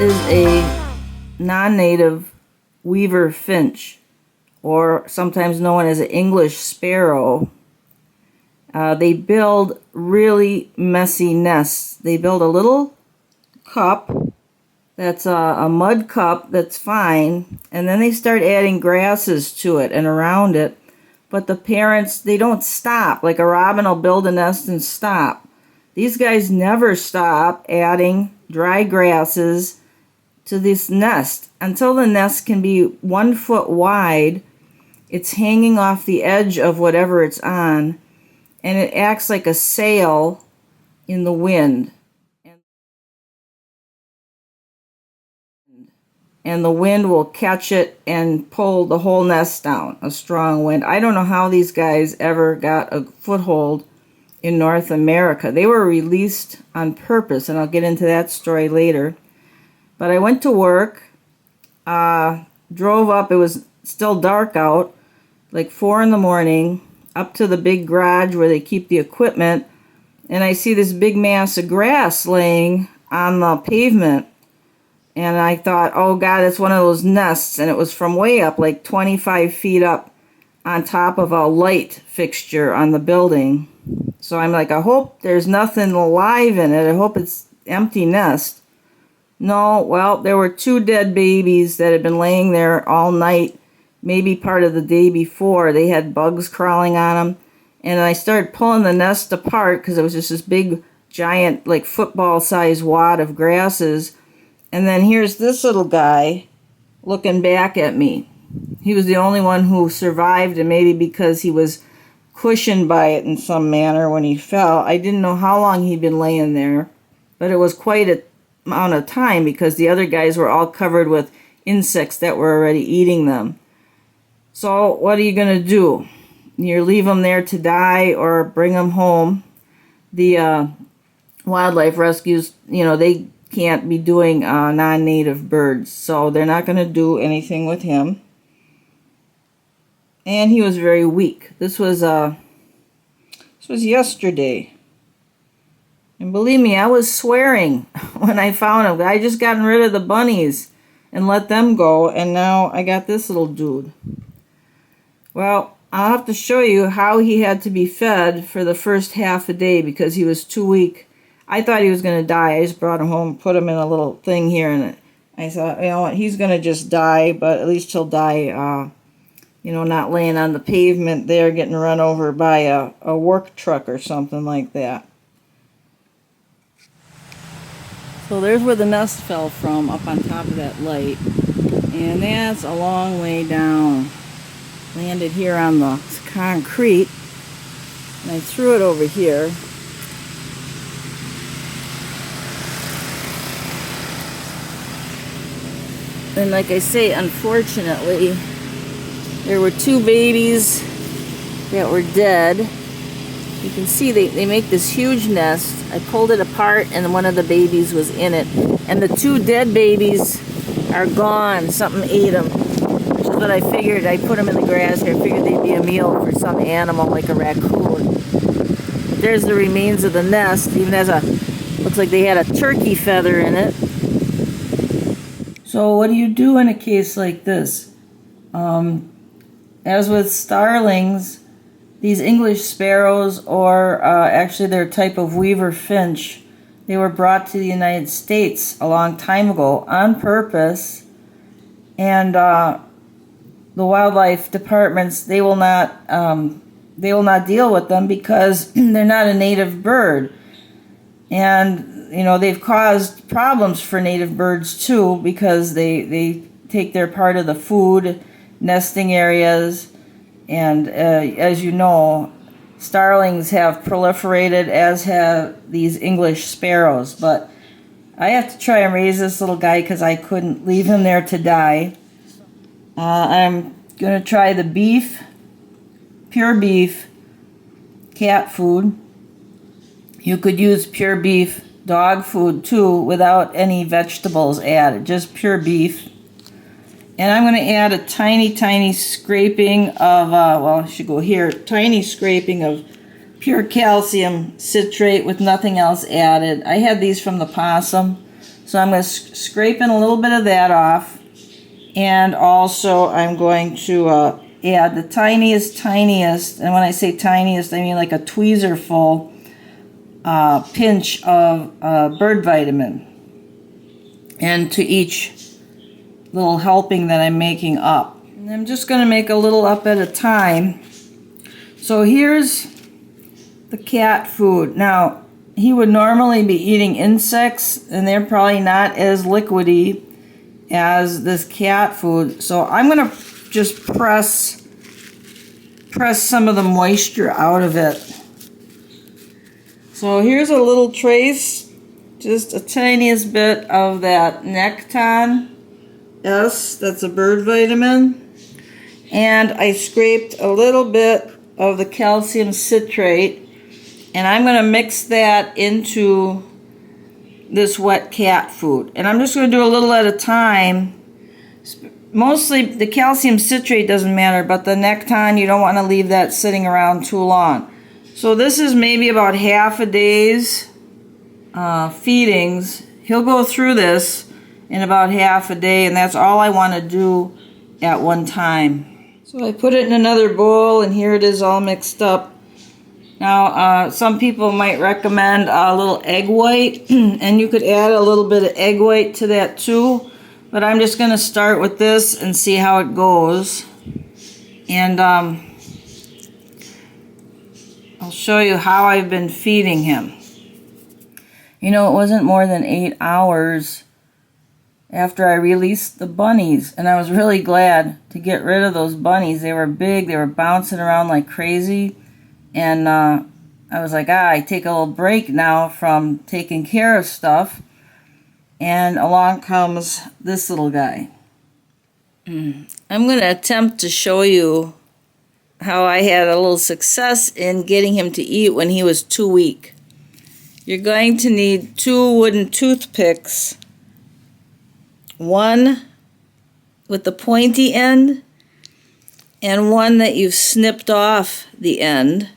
is a non-native weaver finch, or sometimes known as an English sparrow. They build really messy nests. They build a little cup that's a mud cup that's fine, and then they start adding grasses to it and around it. But the parents, they don't stop. Like a robin will build a nest and stop. These guys never stop adding dry grasses to this nest until the nest can be 1 foot wide. It's hanging off the edge of whatever it's on, and it acts like a sail in the wind. And the wind will catch it and pull the whole nest down, a strong wind. I don't know how these guys ever got a foothold in North America. They were released on purpose, and I'll get into that story later. But I went to work, drove up, it was still dark out, like 4 in the morning, up to the big garage where they keep the equipment, and I see this big mass of grass laying on the pavement. And I thought, oh God, it's one of those nests, and it was from way up, like 25 feet up on top of a light fixture on the building. So I'm like, I hope there's nothing alive in it. I hope it's empty nest. No, well, there were 2 dead babies that had been laying there all night, maybe part of the day before. They had bugs crawling on them. And I started pulling the nest apart because it was just this big, giant, like football-sized wad of grasses. And then here's this little guy looking back at me. He was the only one who survived, and maybe because he was cushioned by it in some manner when he fell. I didn't know how long he'd been laying there, but it was quite an amount of time because the other guys were all covered with insects that were already eating them. So what are you going to do? You leave them there to die or bring them home? The wildlife rescues, they can't be doing non-native birds, so they're not going to do anything with him. And he was very weak. This was yesterday, and believe me, I was swearing when I found him. I just gotten rid of the bunnies and let them go, and now I got this little dude. Well, I'll have to show you how he had to be fed for the first half a day because he was too weak. I thought he was going to die. I just brought him home, put him in a little thing here, and I thought, you know what, he's going to just die, but at least he'll die, not laying on the pavement there getting run over by a work truck or something like that. So there's where the nest fell from, up on top of that light. And that's a long way down. Landed here on the concrete, and I threw it over here. And like I say, unfortunately, there were 2 babies that were dead. You can see they make this huge nest. I pulled it apart and one of the babies was in it. And the 2 dead babies are gone. Something ate them. Which is what I figured. I put them in the grass here. I figured they'd be a meal for some animal like a raccoon. But there's the remains of the nest. Even has looks like they had a turkey feather in it. So what do you do in a case like this? As with starlings, these English sparrows, or actually their type of weaver finch, they were brought to the United States a long time ago on purpose, and the wildlife departments, they will not deal with them because they're not a native bird. And they've caused problems for native birds too because they take their part of the food, nesting areas, and as you know, starlings have proliferated, as have these English sparrows. But I have to try and raise this little guy because I couldn't leave him there to die. I'm going to try the beef, pure beef, cat food. You could use pure beef dog food too without any vegetables added, just pure beef. And I'm going to add a tiny scraping of, I should go here, tiny scraping of pure calcium citrate with nothing else added. I had these from the possum, So I'm going to scraping a little bit of that off. And also I'm going to add the tiniest, and when I say tiniest, I mean like a tweezer full pinch of bird vitamin. And to each little helping that I'm making up. And I'm just going to make a little up at a time. So here's the cat food. Now, he would normally be eating insects, and they're probably not as liquidy as this cat food. So I'm going to just press some of the moisture out of it. So here's a little trace, just a tiniest bit of that Necton S, that's a bird vitamin. And I scraped a little bit of the calcium citrate, and I'm going to mix that into this wet cat food. And I'm just going to do a little at a time. Mostly the calcium citrate doesn't matter, but the Necton, you don't want to leave that sitting around too long. So this is maybe about half a day's feedings. He'll go through this in about half a day, and that's all I want to do at one time. So I put it in another bowl, and here it is all mixed up. Now, some people might recommend a little egg white, and you could add a little bit of egg white to that too, but I'm just going to start with this and see how it goes. And I'll show you how I've been feeding him. You know, it wasn't more than 8 hours after I released the bunnies, and I was really glad to get rid of those bunnies. They were big, they were bouncing around like crazy, and I was like, I take a little break now from taking care of stuff, and along comes this little guy. I'm going to attempt to show you how I had a little success in getting him to eat when he was too weak. You're going to need 2 wooden toothpicks, one with the pointy end and one that you've snipped off the end.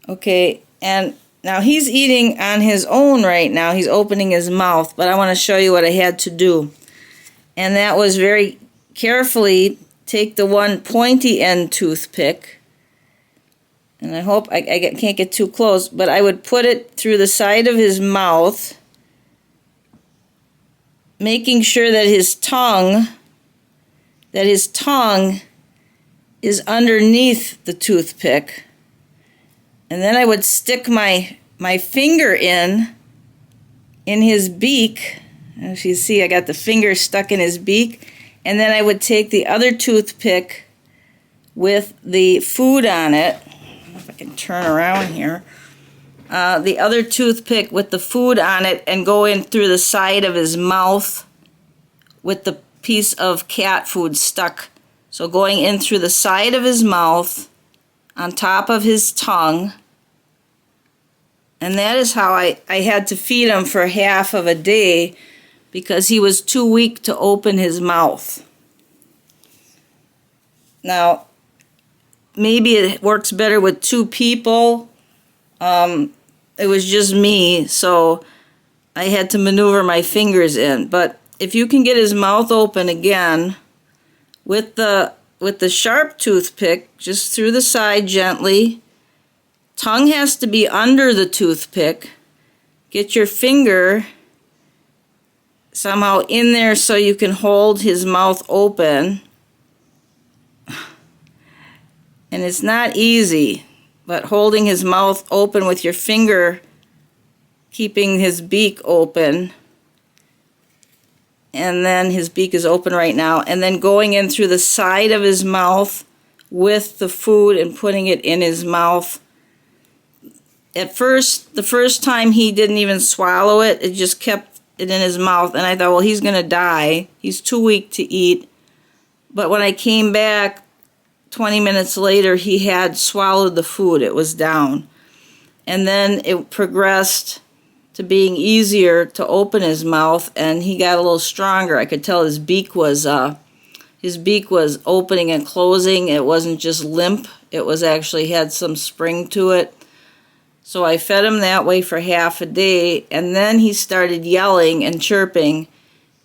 Okay, and now he's eating on his own right now. He's opening his mouth, but I want to show you what I had to do. And that was very carefully take the one pointy end toothpick, and I hope I can't get too close, but I would put it through the side of his mouth, making sure that his tongue is underneath the toothpick. And then I would stick my finger in his beak. As you see, I got the finger stuck in his beak. And then I would take the other toothpick with the food on it. I don't know if I can turn around here. The other toothpick with the food on it and go in through the side of his mouth with the piece of cat food stuck. So going in through the side of his mouth, on top of his tongue. And that is how I had to feed him for half of a day, because he was too weak to open his mouth. Now, maybe it works better with 2 people. It was just me, so I had to maneuver my fingers in. But if you can get his mouth open again with the sharp toothpick, just through the side gently. Tongue has to be under the toothpick. Get your finger somehow in there so you can hold his mouth open. And it's not easy, but holding his mouth open with your finger, keeping his beak open. And then his beak is open right now. And then going in through the side of his mouth with the food and putting it in his mouth. At first, the first time he didn't even swallow it. It just kept it in his mouth. And I thought, well, he's going to die. He's too weak to eat. But when I came back 20 minutes later, he had swallowed the food. It was down. And then it progressed to being easier to open his mouth, and he got a little stronger. I could tell his beak was opening and closing. It wasn't just limp. It was actually had some spring to it. So I fed him that way for half a day, and then he started yelling and chirping,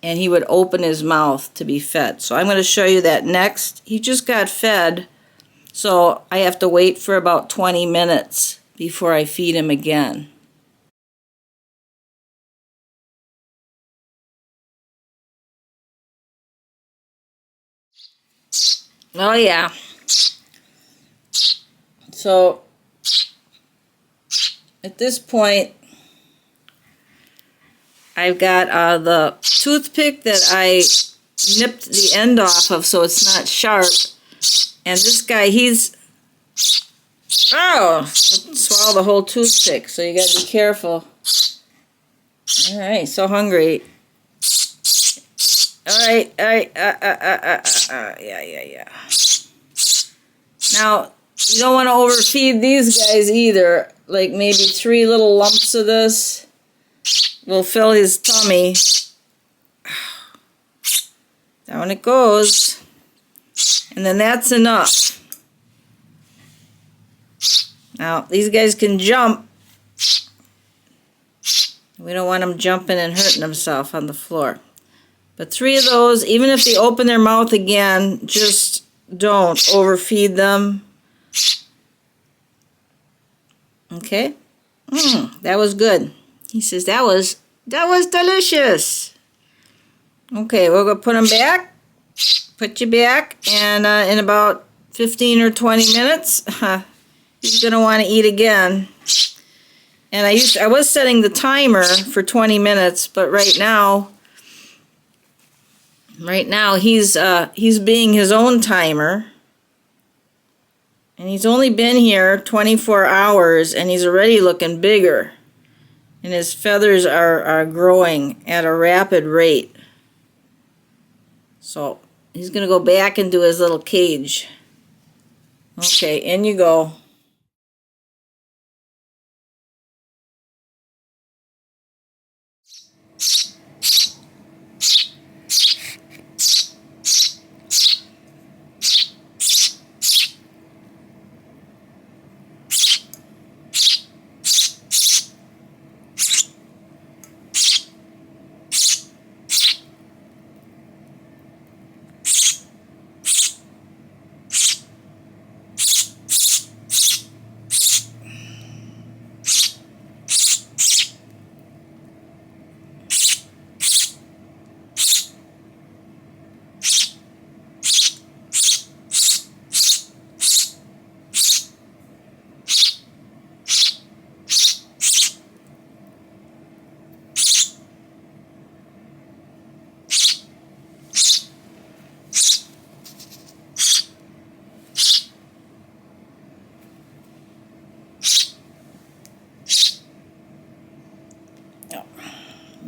and he would open his mouth to be fed. So I'm going to show you that next. He just got fed, so I have to wait for about 20 minutes before I feed him again. Oh yeah. So at this point, I've got the toothpick that I nipped the end off of so it's not sharp. And this guy, he's, oh, swallow the whole toothpick, so you gotta be careful. Alright, so hungry. Alright, yeah. Now, you don't want to overfeed these guys either. Like maybe 3 little lumps of this will fill his tummy. Down it goes. And then that's enough. Now, these guys can jump. We don't want them jumping and hurting themselves on the floor. But 3 of those, even if they open their mouth again, just don't overfeed them. Okay? That was good. He says, that was delicious. Okay, we're going to put them back. Put you back. And in about 15 or 20 minutes, he's going to want to eat again. And I was setting the timer for 20 minutes, but right now he's being his own timer. And he's only been here 24 hours, and he's already looking bigger. And his feathers are growing at a rapid rate. So he's going to go back into his little cage. Okay, in you go.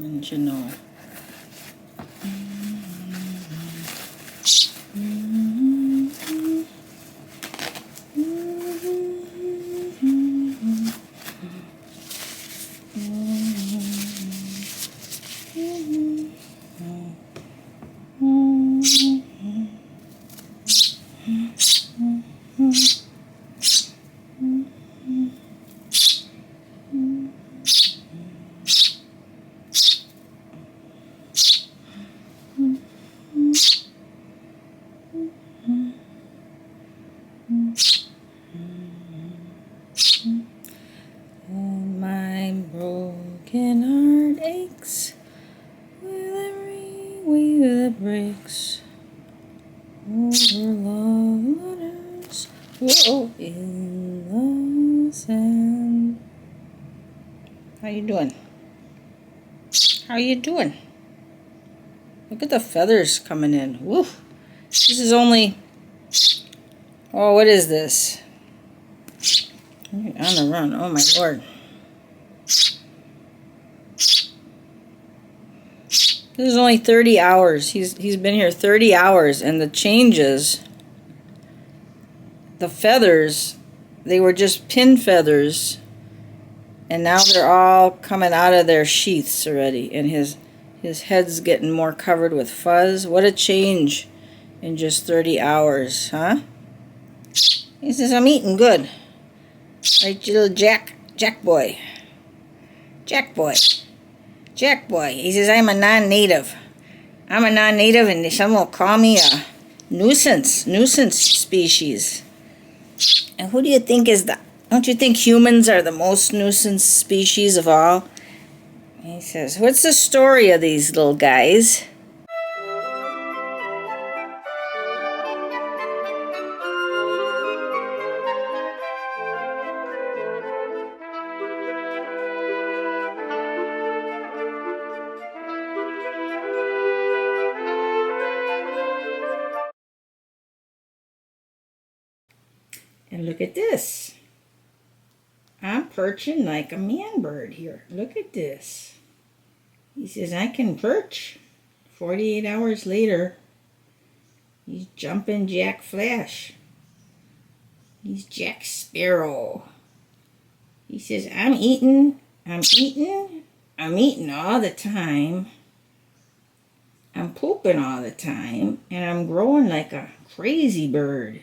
Didn't you know? My broken heart aches with every wave that breaks over love waters, whoa, in the sand. How you doing? How you doing? Look at the feathers coming in. Woo! This is only, oh, what is this? On the run. Oh my Lord. This is only 30 hours. He's been here 30 hours, and the changes, the feathers, they were just pin feathers, and now they're all coming out of their sheaths already, and his head's getting more covered with fuzz. What a change in just 30 hours, huh? He says, I'm eating good. Right, you little Jack? Jack boy. Jack boy. Jack boy. He says, I'm a non-native. I'm a non-native, and some will call me a nuisance species. And who do you think is the... Don't you think humans are the most nuisance species of all? He says, what's the story of these little guys? And look at this. I'm perching like a man bird here. Look at this. He says, I can perch. 48 hours later, he's jumping Jack Flash. He's Jack Sparrow. He says, I'm eating all the time. I'm pooping all the time, and I'm growing like a crazy bird.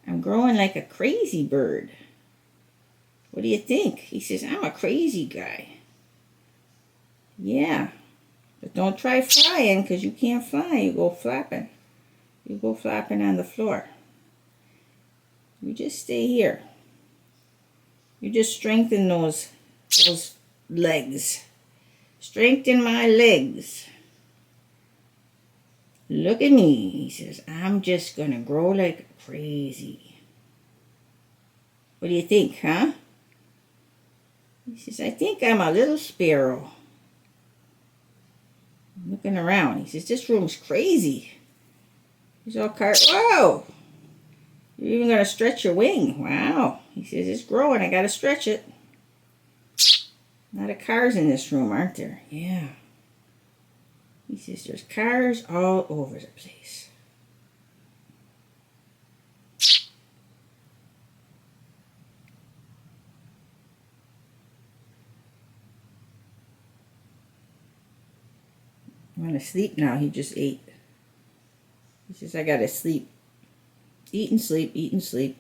I'm growing like a crazy bird. What do you think? He says, I'm a crazy guy. Yeah, but don't try flying, because you can't fly. You go flapping. You go flapping on the floor. You just stay here. You just strengthen those legs. Strengthen my legs. Look at me. He says, I'm just going to grow like crazy. What do you think, huh? He says, I think I'm a little sparrow. I'm looking around. He says, this room's crazy. There's all cars. Whoa! You're even going to stretch your wing. Wow. He says, it's growing. I got to stretch it. A lot of cars in this room, aren't there? Yeah. He says, there's cars all over the place. I'm going to sleep now. He just ate. He says, I got to sleep. Eat and sleep, eat and sleep.